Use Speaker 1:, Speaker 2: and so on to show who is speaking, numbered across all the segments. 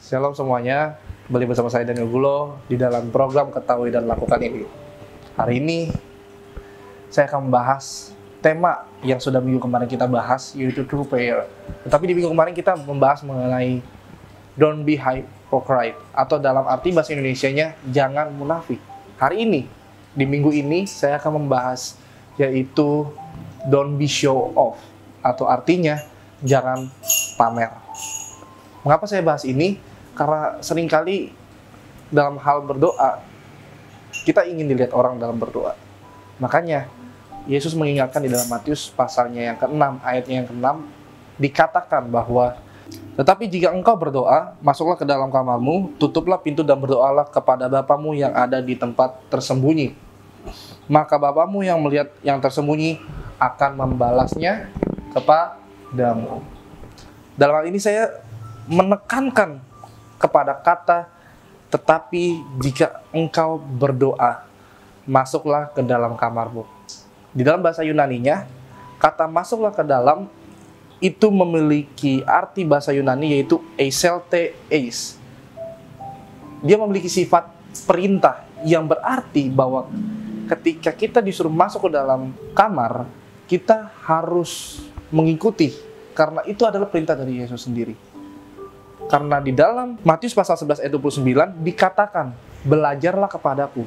Speaker 1: Shalom semuanya, kembali bersama saya Daniel Gulo di dalam program Ketahui dan Lakukan ini. Hari ini saya akan membahas tema yang sudah minggu kemarin kita bahas, yaitu true prayer. Tetapi di minggu kemarin kita membahas mengenai don't be hypocrite, atau dalam arti bahasa Indonesianya jangan munafik. Hari ini, di minggu ini saya akan membahas yaitu don't be show off, atau artinya jangan pamer. Mengapa saya bahas ini? Karena seringkali dalam hal berdoa, kita ingin dilihat orang dalam berdoa. Makanya, Yesus mengingatkan di dalam Matius pasalnya yang ke-6, ayatnya yang ke-6, dikatakan bahwa, tetapi jika engkau berdoa, masuklah ke dalam kamarmu, tutuplah pintu dan berdoalah kepada Bapamu yang ada di tempat tersembunyi. Maka Bapamu yang melihat yang tersembunyi akan membalasnya kepadamu. Dalam hal ini saya menekankan kepada kata tetapi jika engkau berdoa, masuklah ke dalam kamarmu. Di dalam bahasa Yunaninya, kata masuklah ke dalam itu memiliki arti bahasa Yunani yaitu eisete eis. Dia memiliki sifat perintah yang berarti bahwa ketika kita disuruh masuk ke dalam kamar, kita harus mengikuti karena itu adalah perintah dari Yesus sendiri. Karena di dalam Matius pasal 11 ayat 29 dikatakan, belajarlah kepadaku.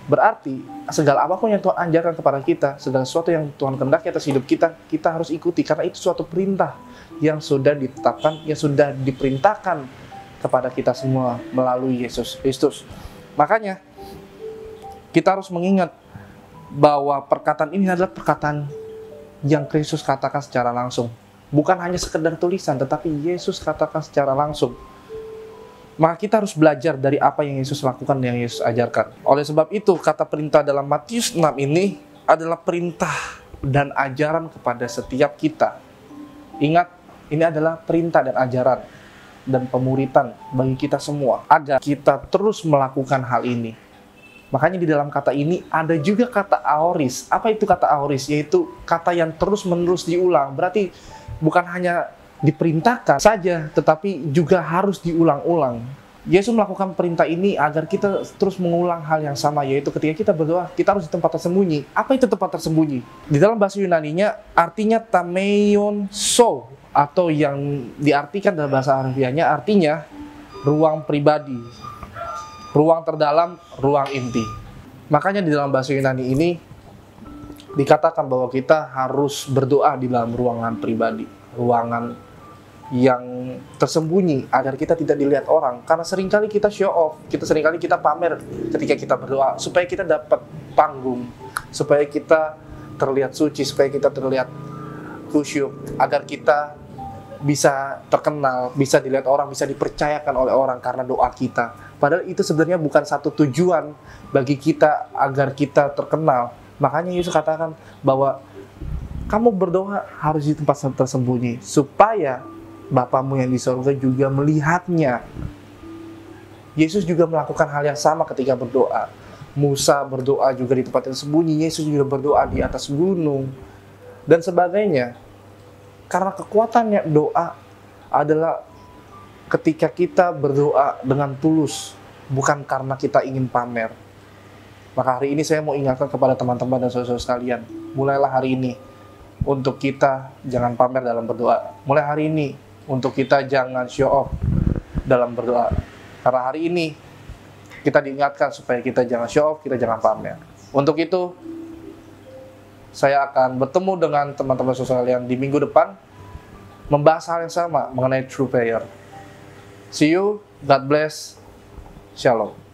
Speaker 1: Berarti segala apapun yang Tuhan ajarkan kepada kita, segala sesuatu yang Tuhan kehendaki atas hidup kita, kita harus ikuti. Karena itu suatu perintah yang sudah ditetapkan, yang sudah diperintahkan kepada kita semua melalui Yesus Kristus. Makanya kita harus mengingat bahwa perkataan ini adalah perkataan yang Kristus katakan secara langsung. Bukan hanya sekedar tulisan, tetapi Yesus katakan secara langsung. Maka kita harus belajar dari apa yang Yesus lakukan, yang Yesus ajarkan. Oleh sebab itu, kata perintah dalam Matius 6 ini adalah perintah dan ajaran kepada setiap kita. Ingat, ini adalah perintah dan ajaran dan pemuritan bagi kita semua, agar kita terus melakukan hal ini. Makanya di dalam kata ini ada juga kata aoris. Apa itu kata aoris? Yaitu kata yang terus-menerus diulang. Berarti bukan hanya diperintahkan saja, tetapi juga harus diulang-ulang. Yesus melakukan perintah ini agar kita terus mengulang hal yang sama, yaitu ketika kita berdoa, kita harus di tempat tersembunyi. Apa itu tempat tersembunyi? Di dalam bahasa Yunaninya artinya tameion so, atau yang diartikan dalam bahasa harfiahnya artinya ruang pribadi, ruang terdalam, ruang inti. Makanya di dalam bahasa Yunani ini dikatakan bahwa kita harus berdoa di dalam ruangan pribadi, ruangan yang tersembunyi agar kita tidak dilihat orang. Karena seringkali kita show off, seringkali kita pamer ketika kita berdoa supaya kita dapat panggung, supaya kita terlihat suci, supaya kita terlihat khusyuk, agar kita bisa terkenal, bisa dilihat orang, bisa dipercayakan oleh orang karena doa kita. Padahal itu sebenarnya bukan satu tujuan bagi kita agar kita terkenal. Makanya Yesus katakan bahwa kamu berdoa harus di tempat tersembunyi, supaya Bapamu yang di surga juga melihatnya. Yesus juga melakukan hal yang sama ketika berdoa. Musa berdoa juga di tempat tersembunyi, Yesus juga berdoa di atas gunung, dan sebagainya. Karena kekuatannya doa adalah ketika kita berdoa dengan tulus, bukan karena kita ingin pamer. Maka hari ini saya mau ingatkan kepada teman-teman dan saudara-saudara sekalian, mulailah hari ini untuk kita jangan pamer dalam berdoa. Mulai hari ini untuk kita jangan show off dalam berdoa. Karena hari ini kita diingatkan supaya kita jangan show off, kita jangan pamer. Untuk itu, saya akan bertemu dengan teman-teman saudara sekalian di minggu depan, membahas hal yang sama mengenai true prayer. See you, God bless, Shalom.